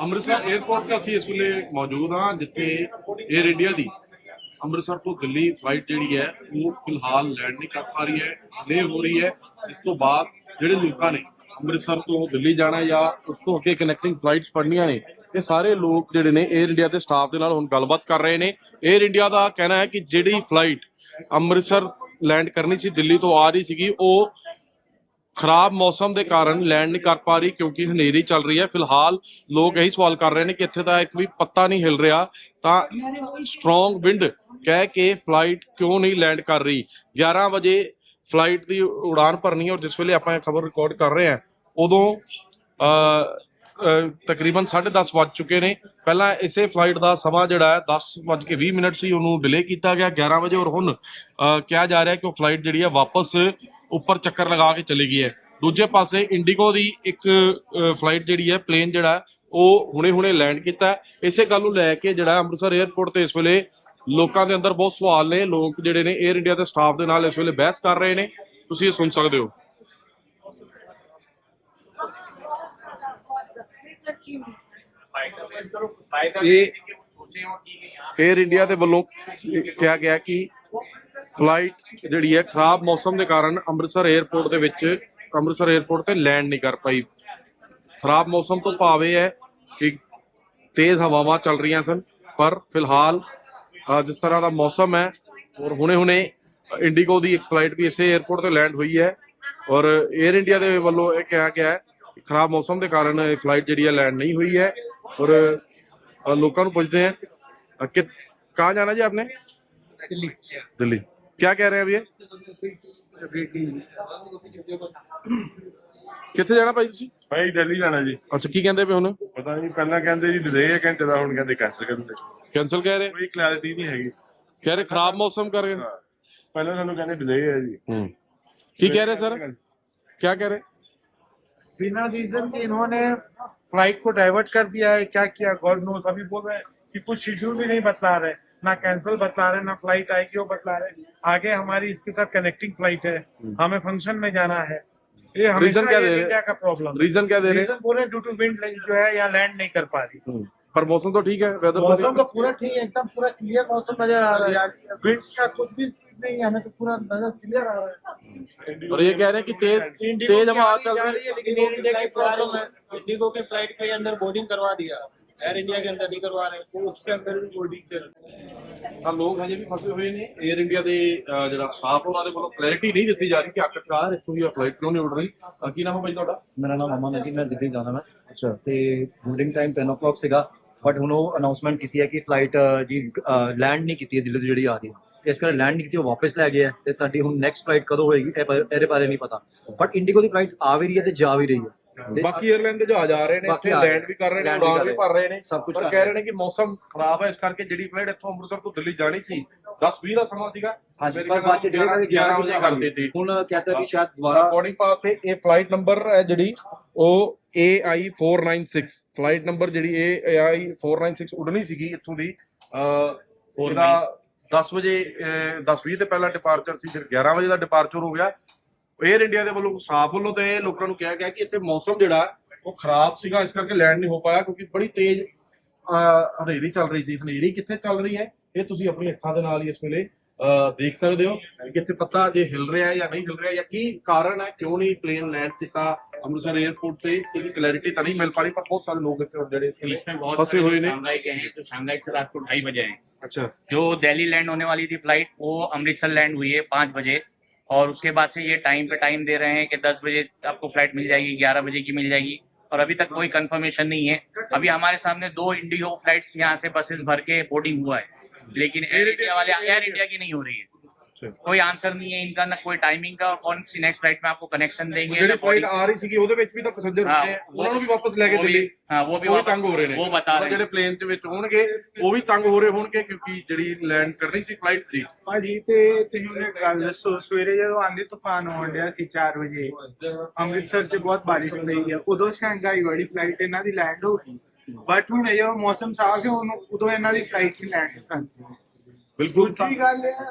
Amritsar airport ਤੇ ਅਸੀਂ ਇਸ ਵੇਲੇ ਮੌਜੂਦ ਹਾਂ, ਜਿੱਥੇ 에ਅਰ ਇੰਡੀਆ ਦੀ ਅੰਮ੍ਰਿਤਸਰ ਤੋਂ ਦਿੱਲੀ ਫਲਾਈਟ ਜਿਹੜੀ ਹੈ ਉਹ ਫਿਲਹਾਲ ਲੈਂਡ ਨਹੀਂ ਕਰ ਪਾ ਰਹੀ ਹੈ, ਡਿਲੇ ਹੋ ਰਹੀ ਹੈ। ਇਸ ਤੋਂ ਬਾਅਦ ਜਿਹੜੇ ਲੋਕਾਂ ਨੇ ਅੰਮ੍ਰਿਤਸਰ ਤੋਂ ਦਿੱਲੀ ਜਾਣਾ ਜਾਂ ਉਸ ਤੋਂ ਅੱਗੇ ਕਨੈਕਟਿੰਗ ਫਲਾਈਟਸ ਫੜਨੀਆਂ ਨੇ, ਇਹ ਸਾਰੇ ਲੋਕ ਜਿਹੜੇ ਨੇ 에ਅਰ ਇੰਡੀਆ ਦੇ ਸਟਾਫ ਦੇ ਨਾਲ ਹੁਣ ਗੱਲਬਾਤ ਕਰ ਰਹੇ ਨੇ। 에ਅਰ ਇੰਡੀਆ ਦਾ ਕਹਿਣਾ ਹੈ ਕਿ ਜਿਹੜੀ ਫਲਾਈਟ ਅੰਮ੍ਰਿਤਸਰ ਲੈਂਡ ਕਰਨੀ ਸੀ, ਦਿੱਲੀ ਤੋਂ ਆ ਰਹੀ ਸੀਗੀ, ਉਹ ਖਰਾਬ ਮੌਸਮ ਦੇ ਕਾਰਨ ਲੈਂਡ ਨਹੀਂ ਕਰ ਪਾ ਰਹੀ ਕਿਉਂਕਿ ਹਨੇਰੀ ਚੱਲ ਰਹੀ ਹੈ। ਫਿਲਹਾਲ ਲੋਕ ਇਹੀ ਸਵਾਲ ਕਰ ਰਹੇ ਨੇ ਕਿ ਇੱਥੇ ਤਾਂ ਇੱਕ ਵੀ ਪੱਤਾ ਨਹੀਂ ਹਿਲ ਰਿਹਾ, ਤਾਂ ਸਟਰੋਂਗ ਵਿੰਡ ਕਹਿ ਕੇ ਫਲਾਈਟ ਕਿਉਂ ਨਹੀਂ ਲੈਂਡ ਕਰ ਰਹੀ। 11 ਵਜੇ ਫਲਾਈਟ ਦੀ ਉਡਾਨ ਭਰਨੀ ਹੈ, ਔਰ ਜਿਸ ਵੇਲੇ ਆਪਾਂ ਇਹ ਖਬਰ ਰਿਕਾਰਡ ਕਰ ਰਹੇ ਹਾਂ ਉਦੋਂ ਤਕਰੀਬਨ 10:30 ਵੱਜ ਚੁੱਕੇ ਨੇ। ਪਹਿਲਾਂ ਇਸੇ ਫਲਾਈਟ ਦਾ ਸਮਾਂ ਜਿਹੜਾ ਹੈ 10:20 ਸੀ, ਉਹਨੂੰ ਡਿਲੇ ਕੀਤਾ ਗਿਆ 11 ਵਜੇ, ਔਰ ਹੁਣ ਕਿਹਾ ਜਾ ਰਿਹਾ ਕਿ ਉਹ ਫਲਾਈਟ ਜਿਹੜੀ ਹੈ ਵਾਪਸ ਉੱਪਰ ਚੱਕਰ ਲਗਾ ਕੇ ਚਲੀ ਗਈ ਹੈ। ਦੂਜੇ ਪਾਸੇ ਇੰਡੀਗੋ ਦੀ ਇੱਕ ਫਲਾਈਟ ਜਿਹੜੀ ਹੈ, ਪਲੇਨ ਜਿਹੜਾ ਉਹ ਹੁਣੇ ਲੈਂਡ ਕੀਤਾ। ਇਸੇ ਗੱਲ ਨੂੰ ਲੈ ਕੇ ਜਿਹੜਾ ਅੰਮ੍ਰਿਤਸਰ 에ਅਰਪੋਰਟ ਤੇ ਇਸ ਵੇਲੇ ਲੋਕਾਂ ਦੇ ਅੰਦਰ ਬਹੁਤ ਸਵਾਲ ਨੇ। ਲੋਕ ਜਿਹੜੇ ਨੇ 에ਅਰ ਇੰਡੀਆ ਦੇ ਸਟਾਫ ਦੇ ਨਾਲ ਇਸ ਵੇਲੇ ਬਹਿਸ ਕਰ ਰਹੇ ਨੇ, ਤੁਸੀਂ ਇਹ ਸੁਣ ਸਕਦੇ ਹੋ। 에ਅਰ ਇੰਡੀਆ ਦੇ ਵੱਲੋਂ ਕਿਹਾ ਗਿਆ ਕਿ ਫਲਾਈਟ ਜਿਹੜੀ ਹੈ ਖਰਾਬ ਮੌਸਮ ਦੇ ਕਾਰਨ ਅੰਮ੍ਰਿਤਸਰ 에ਅਰਪੋਰਟ ਤੇ ਲੈਂਡ ਨਹੀਂ ਕਰ ਪਾਈ। ਖਰਾਬ ਮੌਸਮ ਤੋਂ ਭਾਵ ਇਹ ਹੈ ਕਿ ਤੇਜ਼ ਹਵਾਵਾਂ ਚੱਲ ਰਹੀਆਂ ਸਨ, ਪਰ ਫਿਲਹਾਲ ਜਿਸ ਤਰ੍ਹਾਂ ਦਾ ਮੌਸਮ ਹੈ, ਔਰ ਹੁਣੇ ਇੰਡੀਗੋ ਦੀ ਇੱਕ ਫਲਾਈਟ ਵੀ ਇਸੇ 에ਅਰਪੋਰਟ ਤੇ ਲੈਂਡ ਹੋਈ ਹੈ, ਔਰ 에ਅਰ ਇੰਡੀਆ ਦੇ ਵੱਲੋਂ ਇਹ ਕਿਹਾ ਗਿਆ ਹੈ खराब मौसम के कारण फ्लाइट जी लैंड नहीं हुई है। और लोगों को पूछते हैं कि कहाँ जाना जी आपने? दिल्ली। क्या कह रहे हैं अब ये? कित्थे जाना भाई तुसी? भाई दिल्ली जाना जी। अच्छा, की कहंदे पे हुण? पता नहीं, पहला कहंदे जी डिले है घंटे दा, हुण कहंदे कैंसिल कर दे। कैंसिल कह रहे? कोई क्लैरिटी नहीं हैगी। कह रहे खराब मौसम करके। पहले सानू कहंदे डिले है जी। की कह रहे सर? क्या कह रहे? बिना रीजन के इन्होंने फ्लाइट को डाइवर्ट कर दिया है। क्या किया गॉड नोस। अभी बोल रहे हैं कि कुछ शेड्यूल भी नहीं बतला रहे, ना कैंसिल बतला रहे, ना फ्लाइट आएगी वो बतला रहे। आगे हमारी इसके साथ कनेक्टिंग फ्लाइट है, हमें फंक्शन में जाना है। ये हमेशा क्या दे रहे? इंडिया का प्रॉब्लम। रीजन क्या दे रहे? रीजन बोले ड्यू टू विंड जो है यहाँ लैंड नहीं कर पा रही। पर मौसम तो ठीक है, वेदर मौसम तो पूरा ठीक है, एकदम पूरा क्लियर मौसम नजर आ रहा है। विंड्स का कुछ भी नहीं है, हमें तो पूरा नजर क्लियर आ रहा है। और ये कह रहे हैं कि तेज हवा चल रही है, लेकिन एयर इंडिया की प्रॉब्लम है। इंडिगो के फ्लाइट के अंदर बोर्डिंग करवा दिया, एयर इंडिया के अंदर नहीं करवा रहे, तो उसके अंदर भी बोर्डिंग चल। ਤਾਂ ਲੋਕ ਹਜੇ ਵੀ ਫਸੇ ਹੋਏ ਨੇ। 에ਅਰ ਇੰਡੀਆ ਦੇ ਜਿਹੜਾ ਸਟਾਫ ਉਹਨਾਂ ਦੇ ਵੱਲੋਂ ਕਲੈਰਿਟੀ ਨਹੀਂ ਦਿੱਤੀ ਜਾ ਰਹੀ ਕਿ ਆਖਿਰਕਾਰ ਇੱਥੋਂ ਦੀ ਫਲਾਈਟ ਕਿਉਂ ਨਹੀਂ ਉੱਡ ਰਹੀ। ਕੀ ਨਾਮ ਹੈ ਭਾਈ ਤੁਹਾਡਾ? ਮੇਰਾ ਨਾਮ ਅਮਨ ਹੈ ਜੀ, ਮੈਂ ਦਿੱਲੀ ਜਾਣਾ ਮੈਂ। ਅੱਛਾ, ਤੇ ਬੋਰਡਿੰਗ ਟਾਈਮ 10 o'clock ਸੀਗਾ, ਬਟ ਹੁਣ ਉਹ ਅਨਾਉਂਸਮੈਂਟ ਕੀਤੀ ਹੈ ਕਿ ਫਲਾਈਟ ਜੀ ਲੈਂਡ ਨਹੀਂ ਕੀਤੀ ਹੈ ਦਿੱਲੀ ਤੋਂ ਜਿਹੜੀ ਆ ਰਹੀ ਹੈ। ਇਸ ਕਰਕੇ ਲੈਂਡ ਨਹੀਂ ਕੀਤੀ, ਉਹ ਵਾਪਸ ਲੈ ਗਏ ਹੈ। ਤੇ ਤੁਹਾਡੀ ਹੁਣ ਨੈਕਸਟ ਫਲਾਈਟ ਕਦੋਂ ਹੋਏਗੀ ਇਹਦੇ ਬਾਰੇ ਨਹੀਂ ਪਤਾ, ਬਟ ਇੰਡੀਗੋ ਦੀ ਫਲਾਈਟ ਆ ਵੀ ਰਹੀ ਹੈ ਤੇ ਜਾ ਵੀ ਰਹੀ ਹੈ। ਬਾਕੀ 에ਅਰਲਾਈਨ ਦੇ ਜਹਾਜ਼ ਆ ਰਹੇ ਨੇ, ਇੱਥੇ ਲੈਂਡ ਵੀ ਕਰ ਰਹੇ ਨੇ, ਉਡਾਨ ਵੀ ਭਰ ਰਹੇ ਨੇ, ਸਭ ਕੁਝ ਕਹਿ ਰਹੇ ਨੇ ਕਿ ਮੌਸਮ ਖਰਾਬ ਹੈ, ਇਸ ਕਰਕੇ ਜਿਹੜੀ ਫਲਾਈਟ ਇੱਥੋਂ ਅੰਮ੍ਰਿਤਸਰ ਤੋਂ ਦਿੱਲੀ ਜਾਣੀ ਸੀ 10-20 ਦਾ ਸਮਾਂ ਸੀਗਾ, ਹਾਂਜੀ, ਪਰ ਬਾਅਦ ਚ 11 ਵਜੇ ਕਰ ਦਿੱਤੀ। ਹੁਣ ਕਹਤਾ ਕਿ ਸ਼ਾਇਦ ਦੁਬਾਰਾ ਬੋਰਡਿੰਗ ਪਾਸ ਤੇ ਇਹ ਫਲਾਈਟ ਨੰਬਰ ਹੈ ਜਿਹੜੀ ਉਹ AI 496 ਫਲਾਈਟ ਨੰਬਰ ਜਿਹੜੀ AI 496 ਉਡਣੀ ਸੀਗੀ ਇੱਥੋਂ ਦੀ। ਉਹਦਾ 10 ਵਜੇ 10-20 ਤੇ ਪਹਿਲਾਂ ਡਿਪਾਰਚਰ ਸੀ, ਫਿਰ 11 ਵਜੇ ਦਾ ਡਿਪਾਰਚਰ ਹੋ ਗਿਆ। 에ਅਰ ਇੰਡੀਆ ਦੇ ਵੱਲੋਂ ਸਟਾਫ ਵੱਲੋਂ ਤੇ ਲੋਕਾਂ ਨੂੰ ਕਿਹਾ ਗਿਆ ਕਿ ਇੱਥੇ ਮੌਸਮ ਜਿਹੜਾ ਉਹ ਖਰਾਬ ਸੀਗਾ, ਇਸ ਕਰਕੇ ਲੈਂਡ ਨਹੀਂ ਹੋ ਪਾਇਆ ਕਿਉਂਕਿ ਬੜੀ ਤੇਜ਼ ਹਨੇਰੀ ਚੱਲ ਰਹੀ ਸੀ। ਹਨੇਰੀ ਕਿੱਥੇ ਚੱਲ ਰਹੀ ਹੈ ਇਹ ਤੁਸੀਂ ਆਪਣੀ ਅੱਖਾਂ ਦੇ ਨਾਲ ਹੀ ਇਸ ਵੇਲੇ ਦੇਖ ਸਕਦੇ ਹੋ ਕਿ ਕਿੱਥੇ ਪੱਤਾ ਜੇ ਹਿਲ ਰਿਹਾ ਜਾਂ ਨਹੀਂ ਹਿਲ ਰਿਹਾ, ਜਾਂ ਕੀ ਕਾਰਨ ਹੈ, ਕਿਉਂ ਨਹੀਂ ਪਲੇਨ लैंड ਕੀਤਾ ਅੰਮ੍ਰਿਤਸਰ एयरपोर्ट पे। ਇਹਦੀ क्लैरिटी तो नहीं मिल पा रही, पर बहुत सारे लोग इसमें बहुत फंसे हुए ने। शंघाई के हैं, तो शंघाई से रात को 2:30 बजे हैं। अच्छा, जो दिल्ली लैंड होने वाली थी फ्लाइट, वो अमृतसर लैंड हुई है 5 बजे, और उसके बाद से ये टाइम पे टाइम दे रहे हैं कि 10 बजे आपको फ्लाइट मिल जाएगी, 11 बजे की मिल जाएगी, और अभी तक कोई कंफर्मेशन नहीं है। अभी हमारे सामने 2 इंडिगो फ्लाइट्स यहाँ से बसेस भर के बोर्डिंग हुआ है, लेकिन एयर इंडिया की नहीं हो रही है। कोई आंसर नहीं है इनका, ना कोई टाइमिंग का, और कौन सी नेक्स्ट फ्लाइट में आपको कनेक्शन देंगे। ਜਿਹੜੀ ਫਲਾਈਟ ਆ ਰਹੀ ਸੀਗੀ ਉਹਦੇ ਵਿੱਚ ਵੀ ਤਾਂ ਪੈਸੇਂਜਰ ਹੁੰਦੇ ਆ, ਉਹਨਾਂ ਨੂੰ ਵੀ ਵਾਪਸ ਲੈ ਕੇ ਦਿੱਲੀ। हाँ, वो भी ਤੰਗ ਹੋ ਰਹੇ ਨੇ, वो बता रहे ਜਿਹੜੇ हैं। ਪਲੇਨ ਦੇ ਵਿੱਚ ਹੋਣਗੇ ਉਹ ਵੀ ਤੰਗ ਹੋ ਰਹੇ ਹੋਣਗੇ ਕਿਉਂਕਿ ਜਿਹੜੀ ਲੈਂਡ ਕਰਨੀ ਸੀ ਫਲਾਈਟ ਦੀ। ਭਾਜੀ ਤੇ ਤੁਸੀਂ ਮੈਨੂੰ ਇੱਕ ਗੱਲ ਦੱਸੋ, ਸਵੇਰੇ ਜਦੋਂ ਆਂਦੀ ਤੂਫਾਨ ਹੋਣ ਡਿਆ ਸੀ 4 ਵਜੇ ਅੰਮ੍ਰਿਤਸਰ 'ਚ ਬਹੁਤ ਬਾਰਿਸ਼ ਪਈ ਆ, ਉਦੋਂ ਸ਼ੰਘਾਈ ਵਾਲੀ ਫਲਾਈਟ ਇਹਨਾਂ ਦੀ ਲੈਂਡ ਹੋ ਗਈ, ਬਟ ਹੁਣ ਜਦੋਂ ਮੌਸਮ ਸਾਫ਼ ਹੈ ਉਦੋਂ ਇਹਨਾਂ ਦੀ ਫਲਾਈਟ ਨਹੀਂ ਲੈਂਡ ਕਰ ਸਕਦੀ। ਬਿਲਕੁਲ ਦੂਜੀ ਗੱਲ ਹੈ,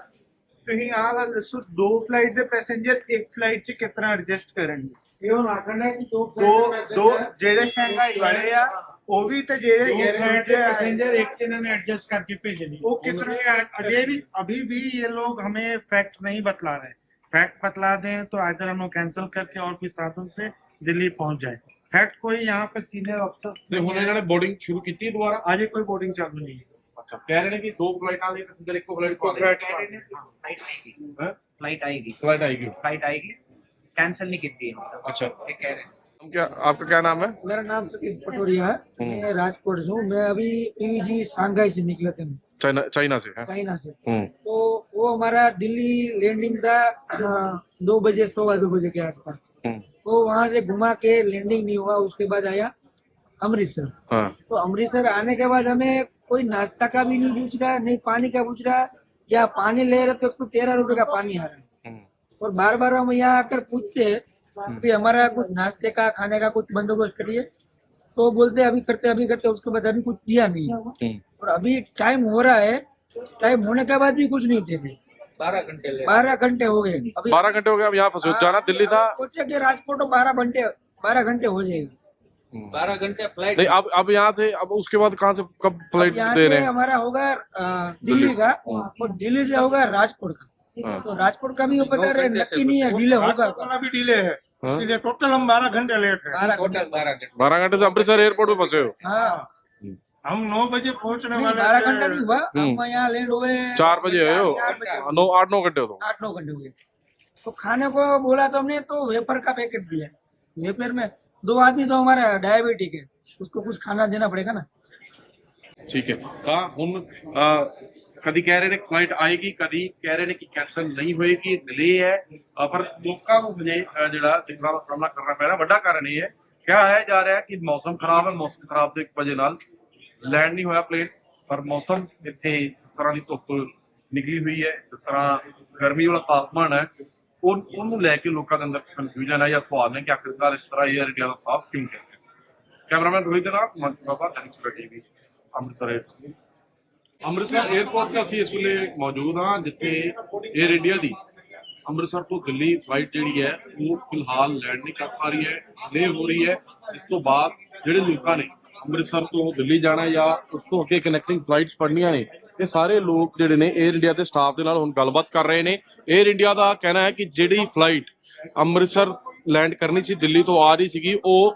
ਤੁਸੀਂ ਆਹ ਗੱਲ ਦੱਸੋ, 2 ਫਲਾਈਟ ਦੇ ਪੈਸੇਂਜਰ ਇੱਕ ਫਲਾਈਟ 'ਚ ਕਿਤਨਾ ਐਡਜਸਟ ਕਰਨਗੇ? ये आखना है कि ਦੋ ਜਿਹੜੇ ਸ਼ੰਘਾਈ ਵਾਲੇ ਆ ਉਹ ਵੀ ਤੇ ਜਿਹੜੇ दो एयर फ्लाइट इंडिया के पैसेंजर एक च इन्होंने एडजस्ट करके भेजे नहीं। वो कितने ये भी अभी भी ये लोग हमें फैक्ट नहीं बतला रहे। फैक्ट बतला दें तो आइदर हम लोग कैंसिल करके और कोई साधन से दिल्ली पहुंच जाए। फैक्ट कोई यहाँ पर सीनियर अफसर ਤੇ ਹੁਣ ਇਹਨਾਂ ਨੇ ਬੋਰਡਿੰਗ ਸ਼ੁਰੂ ਕੀਤੀ ਹੈ ਦੁਬਾਰਾ। आज कोई बोर्डिंग चालू नहीं है। ਅੱਛਾ ਕਹਿ ਰਹੇ ਨੇ ਕਿ 2 ਫਲਾਈਟਾਂ ਦੇ ਅੰਦਰ ਇੱਕੋ ਫਲਾਈਟ ਪਾ ਦੇ फ्लाइट ਹੈ फ्लाइट आएगी ਫਲਾਈਟ ਆਏਗੀ। फ्लाइट आएगी कैंसिल नहीं की थी अच्छा ये कह रहे हैं क्या आपका क्या नाम है? मेरा नाम सतीश पटोरिया है। मैं राजकोट से हूँ। मैं अभी पीवीजी सांघाई से निकले थे, चाइना से है। चाइना से। हम्म। तो वो हमारा दिल्ली लैंडिंग था 2 बजे 2 बजे के आसपास। तो वहां से घुमा के लैंडिंग नहीं हुआ, उसके बाद आया अमृतसर। हाँ। तो अमृतसर आने के बाद हमें कोई नाश्ता का भी नहीं पूछ रहा, नहीं पानी का पूछ रहा, या पानी ले रहे तो 113 रुपए का पानी आ रहा है। और बार बार हम यहाँ आकर पूछते हैं कि हमारा कुछ नाश्ते का खाने का कुछ बंदोबस्त करिए, तो बोलते अभी करते, उसके बाद अभी कुछ दिया नहीं। और अभी टाइम हो रहा है, टाइम होने के बाद भी कुछ नहीं दे रहे। 12 घंटे हो गए। अभी 12 घंटे हो गए। अब यहाँ फंसे हो। जाना दिल्ली था। सोचे कि राजकोट 12 घंटे हो जाएगा। 12 घंटे फ्लाइट नहीं अब यहाँ थे। अब उसके बाद कहाँ से कब फ्लाइट यहाँ दे से रहे हैं? हमारा होगा दिल्ली का, और दिल्ली से होगा राजकोट का। तो राजकोट का भी वो पता रहे नक्की नहीं है, डिले होगा। वाला भी डिले है, इसलिए टोटल हम 12 घंटे लेट है। 12 घंटे से अमृतसर एयरपोर्ट में फंसे हो। हाँ, हम 9 बजे पहुंचने नहीं, वाले 12 थे। घंटा नहीं हुआ। हम यहाँ लेट हुए 4 बजे आए हो। 8-9 घंटे हो तो। 8-9 घंटे हुए। तो खाने को बोला तो हमने, तो वेपर का पैकेट दिया। वेपर में 2 आदमी तो हमारा डायबिटिक है, उसको कुछ खाना देना पड़ेगा ना। ठीक है। ਤਾਂ ਹੁਣ ਕਦੀ ਕਹਿ ਰਹੇ ਨੇ ਫਲਾਈਟ ਆਏਗੀ, ਕਦੀ ਕਹਿ ਰਹੇ ਨੇ ਕਿ ਕੈਂਸਲ ਨਹੀਂ ਹੋਏਗੀ, ਡਿਲੇ ਹੈ। ਪਰ ਲੋਕਾਂ ਨੂੰ ਹਜੇ ਜਿਹੜਾ ਦਿੱਕਤਾਂ ਦਾ ਸਾਹਮਣਾ ਕਰਨਾ ਪੈ ਰਿਹਾ। ਵੱਡਾ ਕਾਰਨ ਇਹ ਹੈ ਕਿਹਾ ਹੈ ਜਾ ਰਿਹਾ ਕਿ ਮੌਸਮ ਖਰਾਬ ਹੈ। ਮੌਸਮ ਖਰਾਬ ਦੀ ਵਜ੍ਹਾ ਨਾਲ ਲੈਂਡ ਨਹੀਂ ਹੋਇਆ ਪਲੇਨ। ਪਰ ਮੌਸਮ ਇੱਥੇ ਜਿਸ ਤਰ੍ਹਾਂ ਦੀ ਧੁੱਪ ਨਿਕਲੀ ਹੋਈ ਹੈ, ਜਿਸ ਤਰ੍ਹਾਂ ਗਰਮੀ ਵਾਲਾ ਤਾਪਮਾਨ ਹੈ, ਉਹਨੂੰ ਲੈ ਕੇ ਲੋਕਾਂ ਦੇ ਅੰਦਰ ਕਨਫਿਊਜ਼ਨ ਹੈ ਜਾਂ ਸਵਾਲ ਨੇ ਕਿ ਆਖਿਰਕਾਰ ਇਸ ਤਰ੍ਹਾਂ 에ਅਰ ਇੰਡੀਆ ਦਾ ਸਾਫ਼ ਕਿਉਂ ਕਰ ਰਿਹਾ। ਕੈਮਰਾਮੈਨ ਰੋਹਿਤ ਦੇ ਨਾਲ Mansoor Baba, television TV, Amritsar. Amritsar airport ਤੇ ਅਸੀਂ ਇਸ ਵੇਲੇ ਮੌਜੂਦ ਹਾਂ, ਜਿੱਥੇ 에ਅਰ ਇੰਡੀਆ ਦੀ ਅੰਮ੍ਰਿਤਸਰ ਤੋਂ ਦਿੱਲੀ ਫਲਾਈਟ ਜਿਹੜੀ ਹੈ ਉਹ ਫਿਲਹਾਲ ਲੈਂਡ ਨਹੀਂ ਕਰ ਪਾ ਰਹੀ ਹੈ, ਡਿਲੇ ਹੋ ਰਹੀ ਹੈ। ਇਸ ਤੋਂ ਬਾਅਦ ਜਿਹੜੇ ਲੋਕਾਂ ਨੇ ਅੰਮ੍ਰਿਤਸਰ ਤੋਂ ਦਿੱਲੀ ਜਾਣਾ ਜਾਂ ਉਸ ਤੋਂ ਅੱਗੇ ਕਨੈਕਟਿੰਗ ਫਲਾਈਟਸ ਫੜਨੀਆਂ ਨੇ, ਇਹ ਸਾਰੇ ਲੋਕ ਜਿਹੜੇ ਨੇ 에ਅਰ ਇੰਡੀਆ ਦੇ ਸਟਾਫ ਦੇ ਨਾਲ ਹੁਣ ਗੱਲਬਾਤ ਕਰ ਰਹੇ ਨੇ। 에ਅਰ ਇੰਡੀਆ ਦਾ ਕਹਿਣਾ ਹੈ ਕਿ ਜਿਹੜੀ ਫਲਾਈਟ ਅੰਮ੍ਰਿਤਸਰ ਲੈਂਡ ਕਰਨੀ ਸੀ, ਦਿੱਲੀ ਤੋਂ ਆ ਰਹੀ ਸੀਗੀ, ਉਹ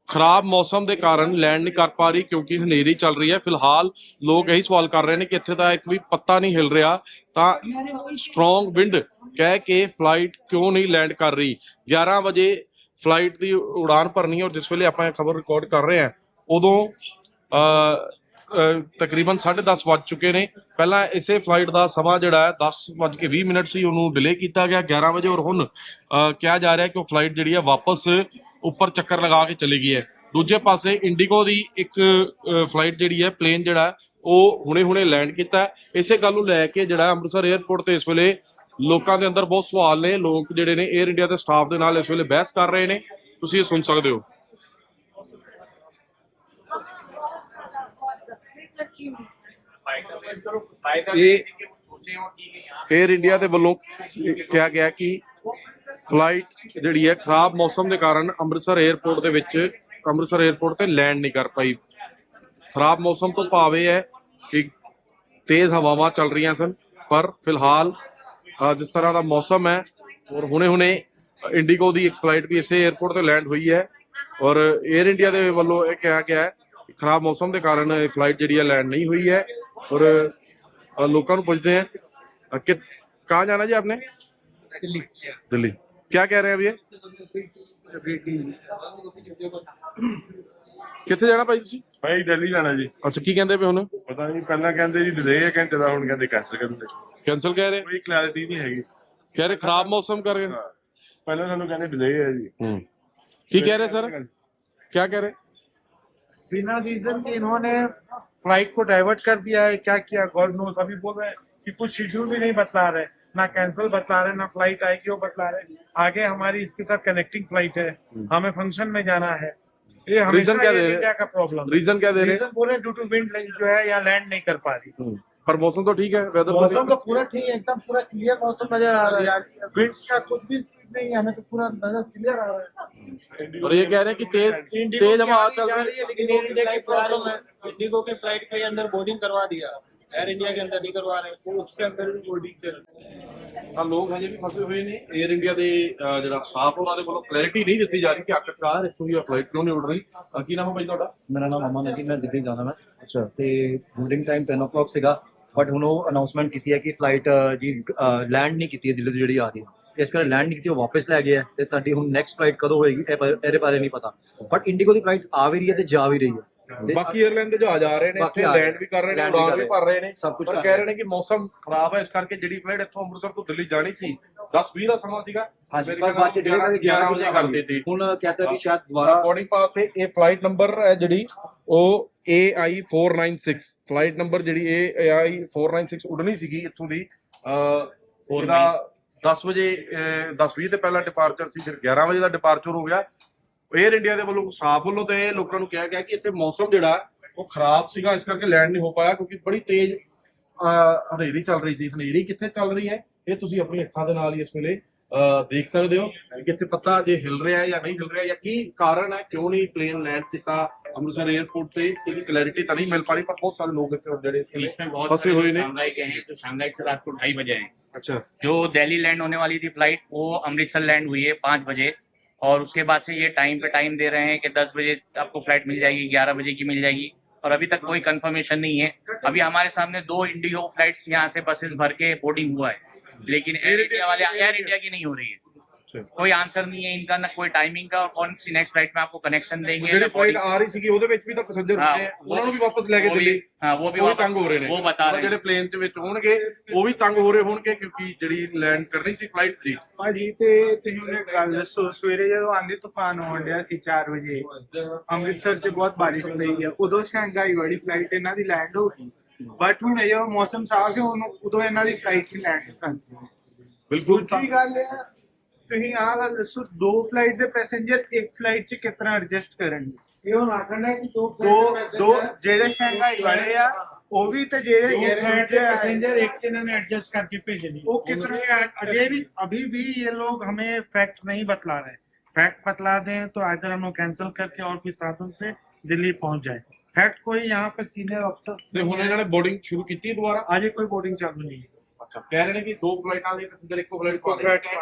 ਖਰਾਬ ਮੌਸਮ ਦੇ ਕਾਰਨ ਲੈਂਡ ਨਹੀਂ ਕਰ ਪਾ ਰਹੀ ਕਿਉਂਕਿ ਹਨੇਰੀ ਚੱਲ ਰਹੀ ਹੈ। ਫਿਲਹਾਲ ਲੋਕ ਇਹੀ ਸਵਾਲ ਕਰ ਰਹੇ ਨੇ ਕਿ ਇੱਥੇ ਤਾਂ ਇੱਕ ਵੀ ਪੱਤਾ ਨਹੀਂ ਹਿਲ ਰਿਹਾ, ਤਾਂ ਸਟਰੋਂਗ ਵਿੰਡ ਕਹਿ ਕੇ ਫਲਾਈਟ ਕਿਉਂ ਨਹੀਂ ਲੈਂਡ ਕਰ ਰਹੀ। 11 ਵਜੇ ਫਲਾਈਟ ਦੀ ਉਡਾਨ ਭਰਨੀ ਹੈ, ਔਰ ਜਿਸ ਵੇਲੇ ਆਪਾਂ ਇਹ ਖਬਰ ਰਿਕਾਰਡ ਕਰ ਰਹੇ ਹਾਂ ਉਦੋਂ ਤਕਰੀਬਨ 10:30 ਵੱਜ ਚੁੱਕੇ ਨੇ। ਪਹਿਲਾਂ ਇਸੇ ਫਲਾਈਟ ਦਾ ਸਮਾਂ ਜਿਹੜਾ ਹੈ 10:20 ਸੀ, ਉਹਨੂੰ ਡਿਲੇ ਕੀਤਾ ਗਿਆ 11 ਵਜੇ, ਔਰ ਹੁਣ ਕਿਹਾ ਜਾ ਰਿਹਾ ਕਿ ਉਹ ਫਲਾਈਟ ਜਿਹੜੀ ਹੈ ਵਾਪਸ ਉੱਪਰ ਚੱਕਰ ਲਗਾ ਕੇ ਚਲੀ ਗਈ ਹੈ। ਦੂਜੇ ਪਾਸੇ ਇੰਡੀਗੋ ਦੀ ਇੱਕ ਫਲਾਈਟ ਜਿਹੜੀ ਹੈ, ਪਲੇਨ ਜਿਹੜਾ ਉਹ ਹੁਣੇ ਲੈਂਡ ਕੀਤਾ। ਇਸੇ ਗੱਲ ਨੂੰ ਲੈ ਕੇ ਜਿਹੜਾ ਅੰਮ੍ਰਿਤਸਰ 에ਅਰਪੋਰਟ ਤੇ ਇਸ ਵੇਲੇ ਲੋਕਾਂ ਦੇ ਅੰਦਰ ਬਹੁਤ ਸਵਾਲ ਨੇ। ਲੋਕ ਜਿਹੜੇ ਨੇ 에ਅਰ ਇੰਡੀਆ ਦੇ ਸਟਾਫ ਦੇ ਨਾਲ ਇਸ ਵੇਲੇ ਬਹਿਸ ਕਰ ਰਹੇ ਨੇ, ਤੁਸੀਂ ਇਹ ਸੁਣ ਸਕਦੇ ਹੋ। 에ਅਰ ਇੰਡੀਆ ਦੇ ਵੱਲੋਂ ਕਿਹਾ ਗਿਆ ਕਿ ਫਲਾਈਟ ਜਿਹੜੀ ਹੈ ਖਰਾਬ ਮੌਸਮ ਦੇ ਕਾਰਨ ਅੰਮ੍ਰਿਤਸਰ 에ਅਰਪੋਰਟ ਤੇ ਲੈਂਡ ਨਹੀਂ ਕਰ ਪਾਈ। ਖਰਾਬ ਮੌਸਮ ਤੋਂ ਭਾਵ ਇਹ ਹੈ ਕਿ ਤੇਜ਼ ਹਵਾਵਾਂ ਚੱਲ ਰਹੀਆਂ ਸਨ, ਪਰ ਫਿਲਹਾਲ ਜਿਸ ਤਰ੍ਹਾਂ ਦਾ ਮੌਸਮ ਹੈ, ਔਰ ਹੁਣੇ ਇੰਡੀਗੋ ਦੀ ਇੱਕ ਫਲਾਈਟ ਵੀ ਇਸੇ 에ਅਰਪੋਰਟ ਤੇ ਲੈਂਡ ਹੋਈ ਹੈ, ਔਰ 에ਅਰ ਇੰਡੀਆ ਦੇ ਵੱਲੋਂ ਇਹ ਕਿਹਾ ਗਿਆ ਹੈ ਖਰਾਬ ਮੌਸਮ के कारण फ्लाइट जी लैंड नहीं हुई है। और लोगों को पूछते हैं कि कहाँ जाना जी आपने? दिल्ली। क्या कह रहे हैं अभी? कितने जाना भाई तुसी? ਭਾਈ ਦਿੱਲੀ ਜਾਣਾ ਜੀ। अच्छा की कहते पे हुण? ਪਤਾ ਨਹੀਂ, ਪਹਿਲਾਂ ਕਹਿੰਦੇ ਜੀ ਡਿਲੇ ਹੈ ਘੰਟੇ ਦਾ, ਹੁਣ ਕਹਿੰਦੇ ਕੈਂਸਲ ਕਰ ਦਿੰਦੇ। कैंसिल कह रहे? ਕੋਈ ਕਲੈਰਿਟੀ ਨਹੀਂ ਹੈਗੀ। कह रहे खराब मौसम कर रहे? ਪਹਿਲਾਂ ਸਾਨੂੰ ਕਹਿੰਦੇ ਡਿਲੇ ਹੈ ਜੀ। की कह रहे सर? क्या कह रहे? बिना रीजन के इन्होंने फ्लाइट को डाइवर्ट कर दिया है। क्या किया गॉड नोस। अभी बोल रहे हैं कि कुछ शेड्यूल भी नहीं बतला रहे, ना कैंसिल बतला रहे, ना फ्लाइट आएगी वो बतला रहे। आगे हमारी इसके साथ कनेक्टिंग फ्लाइट है, हमें फंक्शन में जाना है। ये हमेशा क्या दे रहे? इंडिया का प्रॉब्लम। रीजन क्या दे रहे? रीजन बोल रहे ड्यू टू विंड जो है यहाँ लैंड नहीं कर पा रही। पर मौसम तो ठीक है, वेदर मौसम तो पूरा ठीक है, एकदम पूरा क्लियर मौसम नजर आ रहा है। विंड्स का कुछ भी नहीं, हमें तो पूरा नजर क्लियर आ रहा है। और ये कह रहे हैं कि तेज हवा चल रही है, लेकिन एयर इंडिया की प्रॉब्लम है। इंडिगो की फ्लाइट के अंदर बोर्डिंग करवा दिया, एयर इंडिया के अंदर नहीं करवा रहे। तो उसके अंदर भी बोर्डिंग चल ਤਾਂ ਲੋਕ ਹਜੇ ਵੀ ਫਸੇ ਹੋਏ ਨੇ। 에ਅਰ ਇੰਡੀਆ ਦੇ ਜਿਹੜਾ ਸਟਾਫ ਉਹਨਾਂ ਦੇ ਵੱਲੋਂ ਕਲੈਰਿਟੀ ਨਹੀਂ ਦਿੱਤੀ ਜਾ ਰਹੀ ਕਿ ਆਖਿਰਕਾਰ ਇੱਥੋਂ ਦੀ ਫਲਾਈਟ ਕਿਉਂ ਨਹੀਂ ਉੱਡ ਰਹੀ। ਕੀ ਨਾਮ ਹੈ ਭਾਈ ਤੁਹਾਡਾ? ਮੇਰਾ ਨਾਮ ਅਮਨ ਹੈ ਜੀ, ਮੈਂ ਦਿੱਲੀ ਜਾਣਾ ਮੈਂ। ਅੱਛਾ, ਤੇ ਬੋਰਡਿੰਗ ਟਾਈਮ 10 o'clock ਸੀਗਾ, ਬਟ ਹੁਣ ਉਹ ਅਨਾਉਂਸਮੈਂਟ ਕੀਤੀ ਹੈ ਕਿ ਫਲਾਈਟ ਜੀ ਲੈਂਡ ਨਹੀਂ ਕੀਤੀ ਹੈ ਦਿੱਲੀ ਤੋਂ ਜਿਹੜੀ ਆ ਰਹੀ ਹੈ। ਇਸ ਕਰਕੇ ਲੈਂਡ ਨਹੀਂ ਕੀਤੀ, ਉਹ ਵਾਪਸ ਲੈ ਗਏ ਹੈ ਤੇ ਤੁਹਾਡੀ ਹੁਣ ਨੈਕਸਟ ਫਲਾਈਟ ਕਦੋਂ ਹੋਏਗੀ ਇਹਦੇ ਬਾਰੇ ਨਹੀਂ ਪਤਾ। ਬਟ ਇੰਡੀਗੋ ਦੀ ਫਲਾਈਟ ਆ ਵੀ ਰਹੀ ਹੈ ਤੇ ਜਾ ਵੀ ਰਹੀ ਹੈ। ਤੇ ਬਾਕੀ 에ਅਰਲਾਈਨ ਦੇ ਜਹਾਜ਼ ਆ ਰਹੇ ਨੇ, ਬਾਕੀ ਇੱਥੇ ਆ ਰਹੇ ਲੈਂਡ ਵੀ ਕਰ ਰਹੇ ਨੇ, land ਵੀ ਉਡਾਨ ਕਰ ਵੀ ਰਹੇ ਭਰ ਰਹੇ ਨੇ, ਸਭ ਕੁਛ ਪਰ ਕਰ ਕਹਿ ਰਹੇ ਰਹੇ ਨੇ ਕਿ ਮੌਸਮ ਖਰਾਬ ਹੈ, ਇਸ ਕਰਕੇ ਜਿਹੜੀ ਫਲਾਈਟ ਇੱਥੋਂ ਅੰਮ੍ਰਿਤਸਰ ਤੋਂ ਦਿੱਲੀ ਜਾਣੀ ਸੀ 10-20 ਦਾ ਸਮਾਂ ਸੀਗਾ, ਹਾਂਜੀ, ਮੇਰੇ ਪਰ ਖਿਆਲ ਬਾਅਦ ਚ 11 ਵਜੇ ਕਰ ਦਿੱਤੀ। ਹੁਣ ਕਹਤਾ ਵੀ ਸ਼ਾਇਦ ਦੁਬਾਰਾ ਬੋਰਡਿੰਗ ਪਾਸ ਤੇ ਇਹ ਫਲਾਈਟ ਨੰਬਰ ਹੈ ਜਿਹੜੀ ਉਹ AI 496 ਫਲਾਈਟ ਨੰਬਰ ਜਿਹੜੀ AI 496 ਉਡਣੀ ਸੀਗੀ ਇੱਥੋਂ ਦੀ ਉਹਦਾ 10 ਵਜੇ 10:20 ਤੇ ਪਹਿਲਾਂ ਡਿਪਾਰਚਰ ਸੀ, ਫਿਰ 11 ਵਜੇ ਦਾ ਡਿਪਾਰਚਰ ਹੋ ਗਿਆ। 에ਅਰ ਇੰਡੀਆ ਦੇ ਵੱਲੋਂ ਸਟਾਫ ਵੱਲੋਂ ਤੇ ਲੋਕਾਂ ਨੂੰ ਕਿਹਾ ਗਿਆ ਕਿ ਇੱਥੇ ਮੌਸਮ ਜਿਹੜਾ ਉਹ ਖਰਾਬ ਸੀਗਾ, ਇਸ ਕਰਕੇ ਲੈਂਡ ਨਹੀਂ ਹੋ ਪਾਇਆ ਕਿਉਂਕਿ ਬੜੀ ਤੇਜ਼ ਹਨੇਰੀ ਚੱਲ ਰਹੀ ਸੀ। ਹਨੇਰੀ ਕਿੱਥੇ ਚੱਲ ਰਹੀ ਹੈ ਇਹ ਤੁਸੀਂ ਆਪਣੀ ਅੱਖਾਂ ਦੇ ਨਾਲ ਹੀ ਇਸ ਵੇਲੇ ਦੇਖ ਸਕਦੇ ਹੋ ਕਿ ਕਿੱਥੇ ਪੱਤਾ ਜੇ ਹਿਲ ਰਿਹਾ ਹੈ ਜਾਂ ਨਹੀਂ ਹਿਲ ਰਿਹਾ, ਜਾਂ ਕੀ ਕਾਰਨ ਹੈ ਕਿਉਂ ਨਹੀਂ ਪਲੇਨ ਲੈਂਡ ਕੀਤਾ ਅੰਮ੍ਰਿਤਸਰ 에ਅਰਪੋर्ट ਤੇ। ਇਹਦੀ ਕਲੈਰਿਟੀ ਤਾਂ नहीं मिल पा रही, पर बहुत सारे लोग इतने ਜਿਹੜੇ इसमें बहुत फंसे हुए ने। शंघाई के हैं, तो शंघाई से रात को 2:30 बजे हैं। अच्छा, जो दिल्ली लैंड होने वाली थी फ्लाइट, वो अमृतसर लैंड हुई है 5 बजे, और उसके बाद से ये टाइम पे टाइम दे रहे हैं कि 10 बजे आपको फ्लाइट मिल जाएगी, 11 बजे की मिल जाएगी, और अभी तक कोई कंफर्मेशन नहीं है। अभी हमारे सामने 2 इंडिगो फ्लाइट्स यहाँ से बसेस भर के बोर्डिंग हुआ है, लेकिन एयर इंडिया वाले एयर इंडिया की नहीं हो रही है। कोई आंसर नहीं है इनका, ना कोई टाइमिंग का, और कौन सी नेक्स्ट फ्लाइट में आपको कनेक्शन देंगे। ਜਿਹੜੀ ਫਲਾਈਟ ਆ ਰਹੀ ਸੀਗੀ ਉਹਦੇ ਵਿੱਚ ਵੀ ਤਾਂ ਪੈਸੇਂਜਰ हाँ, ਹੁੰਦੇ ਆ, ਉਹਨਾਂ ਨੂੰ ਵੀ ਵਾਪਸ ਲੈ ਕੇ वो भी- ਦਿੱਲੀ, हाँ, वो भी ਉਹ ਵੀ वापस- ਤੰਗ ਹੋ ਰਹੇ ਨੇ। वो बता रहे ਜਿਹੜੇ हैं। ਪਲੇਨ ਦੇ ਵਿੱਚ ਹੋਣਗੇ ਉਹ ਵੀ ਤੰਗ ਹੋ ਰਹੇ ਹੋਣਗੇ ਕਿਉਂਕਿ ਜਿਹੜੀ ਲੈਂਡ ਕਰਨੀ ਸੀ ਫਲਾਈਟ ਦੀ। ਭਾਜੀ ਤੇ ਤੁਸੀਂ ਮੈਨੂੰ ਇੱਕ ਗੱਲ ਦੱਸੋ, ਸਵੇਰੇ ਜਦੋਂ ਆਂਦੀ ਤੂਫਾਨ ਆਉਣ ਡਿਆ ਸੀ 4 ਵਜੇ ਅੰਮ੍ਰਿਤਸਰ 'ਚ ਬਹੁਤ ਬਾਰਿਸ਼ ਪਈ ਆ, ਉਦੋਂ ਸ਼ੰਘਾਈ ਵਾਲੀ ਫਲਾਈਟ ਇਹਨਾਂ ਦੀ ਲੈਂਡ ਹੋ ਗਈ। ਬਟ ਹੁਣ ਜਦੋਂ ਮੌਸਮ ਸਾਫ਼ ਹੈ ਉਦੋਂ ਇਹਨਾਂ ਦੀ ਫਲਾਈਟ ਨਹੀਂ ਲੈਂਡ ਕਰਦੀ। ਬਿਲਕੁਲ ਦੂਜੀ ਗੱਲ ਹੈ, ਤੁਸੀਂ ਆਹ ਗੱਲ ਦੱਸੋ, 2 ਫਲਾਈਟ ਦੇ ਪੈਸੇਂਜਰ ਇੱਕ ਫਲਾਈਟ 'ਚ ਕਿਤਨਾ ਐਡਜਸਟ ਕਰਨਗੇ? ये और आखना है कि ਦੋ ਜਿਹੜੇ ਸ਼ੰਘਾਈ ਵਾਲੇ ਆ ਉਹ ਵੀ ਤੇ ਜਿਹੜੇ पैसेंजर एक च इन्होंने एडजस्ट करके भेजे नहीं। वो कितने- अभी भी ये लोग हमें फैक्ट नहीं बतला रहे। फैक्ट बतला दें तो अगर हम लोग कैंसिल करके और कोई साधन से दिल्ली पहुंच जाए। फैक्ट कोई यहाँ पे सीनियर ਤੇ अफसर ਹੁਣ ਇਹਨਾਂ ਨੇ ਬੋਰਡਿੰਗ ਸ਼ੁਰੂ ਕੀਤੀ ਦੁਬਾਰਾ। आज कोई बोर्डिंग चालू नहीं है। ਅੱਛਾ, ਕਹਿ ਰਹੇ ਨੇ ਕਿ 2 ਫਲਾਈਟਾਂ ਦੇ ਪੈਸੇਂਜਰ ਇੱਕੋ ਫਲਾਈਟ ਪਾ फ्लाइट ਹੈ,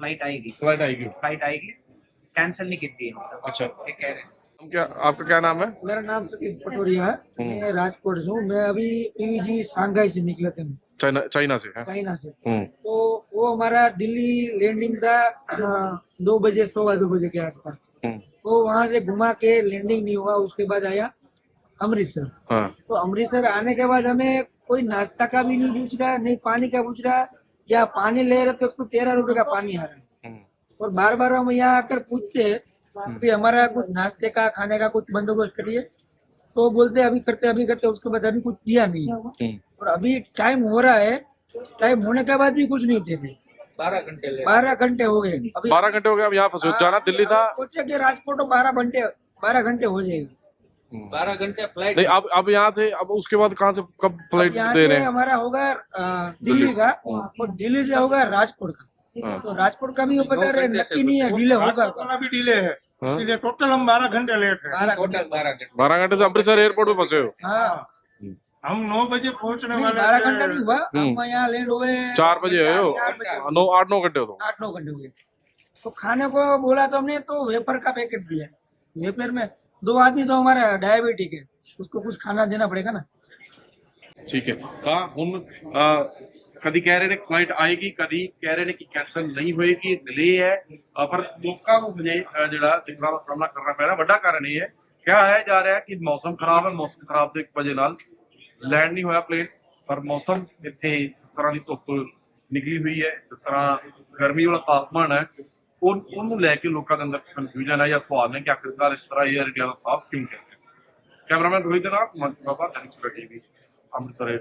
फ्लाइट आएगी, ਫਲਾਈਟ ਆਏਗੀ। फ्लाइट आएगी, कैंसिल नहीं की है। अच्छा, ये कह रहे हैं। क्या आपका क्या नाम है? मेरा नाम सतीश पटोरिया है, मैं राजकोट से हूँ। मैं अभी PVG शांघाई से निकले थे, चाइना से है। चाइना से। हम्म, तो वो हमारा दिल्ली लैंडिंग था 2 बजे 2 बजे के आसपास। हम्म, तो वहां से घुमा के लैंडिंग नहीं हुआ, उसके बाद आया अमृतसर। हाँ, तो अमृतसर आने के बाद हमें कोई नाश्ता का भी नहीं पूछ रहा, नहीं पानी का पूछ रहा, या पानी ले रहे तो 113 रुपए का पानी आ रहा है। हम्म, और बार बार हम यहाँ आकर पूछते हैं कि हमारा कुछ नाश्ते का खाने का कुछ बंदोबस्त करिए, तो बोलते अभी करते, उसके बाद अभी कुछ दिया नहीं। हम्म, और अभी टाइम हो रहा है, टाइम होने के बाद भी कुछ नहीं देते। 12 घंटे हो गए अभी। 12 घंटे हो गए। अब यहाँ फंसे हो। जाना दिल्ली था। सोचे कि राजकोट 12 घंटे हो जाएगा। 12 घंटे फ्लाइट। नहीं, अब यहाँ से, अब उसके बाद कहाँ से कब फ्लाइट यहाँ दे से रहे हैं? हमारा होगा दिल्ली का, और दिल्ली से होगा राजकोट का। हाँ। तो राजकोट का भी वो पता रहे, नक्की नहीं है, डिले होगा। भी डिले है, हाँ? इसलिए टोटल हम 12 घंटे लेट है। 12 घंटे। 12 घंटे से अमृतसर एयरपोर्ट में फंसे हो। हाँ, हम 9 बजे पहुंचने नहीं, वाले 12 थे। घंटा नहीं हुआ, हम यहाँ लैंड हुए 4 बजे आए हो। 4 बजे। 8-9 घंटे हो तो। 8-9 घंटे हो गए। तो खाने को बोला तो हमने, तो वेपर का पैकेट दिया। वेपर में 2 आदमी तो हमारा डायबिटिक है, उसको कुछ खाना देना पड़ेगा ना। ठीक है। ਤਾਂ ਹੁਣ ਕਦੀ ਕਹਿ ਰਹੇ ਨੇ ਕਿ ਫਲਾਈਟ ਆਏਗੀ, ਕਦੀ ਕਹਿ ਰਹੇ ਨੇ ਕਿ ਕੈਂਸਲ ਨਹੀਂ ਹੋਏਗੀ, ਡਿਲੇ ਹੈ। ਪਰ ਲੋਕਾਂ ਨੂੰ ਹਜੇ ਜਿਹੜਾ ਦਿੱਕਤਾਂ ਦਾ ਸਾਹਮਣਾ ਕਰਨਾ ਪੈ ਰਿਹਾ। ਵੱਡਾ ਕਾਰਨ ਇਹ ਹੈ ਕਿਹਾ ਹੈ ਜਾ ਰਿਹਾ ਕਿ ਮੌਸਮ ਖਰਾਬ ਹੈ, ਮੌਸਮ ਖਰਾਬ ਦੀ ਵਜ੍ਹਾ ਨਾਲ ਲੈਂਡ ਨਹੀਂ ਹੋਇਆ ਪਲੇਨ। ਪਰ ਮੌਸਮ ਇੱਥੇ ਜਿਸ ਤਰ੍ਹਾਂ ਦੀ ਧੁੱਪ ਨਿਕਲੀ ਹੋਈ ਹੈ, ਜਿਸ ਤਰ੍ਹਾਂ ਗਰਮੀ ਵਾਲਾ ਤਾਪਮਾਨ ਹੈ, ਉਹਨੂੰ ਲੈ ਕੇ ਲੋਕਾਂ ਦੇ ਅੰਦਰ ਕਨਫਿਊਜ਼ਨ ਹੈ ਜਾਂ ਸਵਾਲ ਨੇ ਕਿ ਆਖਿਰਕਾਰ ਇਸ ਤਰ੍ਹਾਂ 에ਅਰ ਇੰਡੀਆ ਦਾ ਸਾਫ਼ ਕਿਉਂ ਕੀਤਾ। ਕੈਮਰਾਮੈਨ ਰੋਹਿਤ ਦੇ ਨਾਲ ਮਨਸੂਰ ਬਾਬਾ, ਟੀਵੀ ਅੰਮ੍ਰਿਤਸਰ।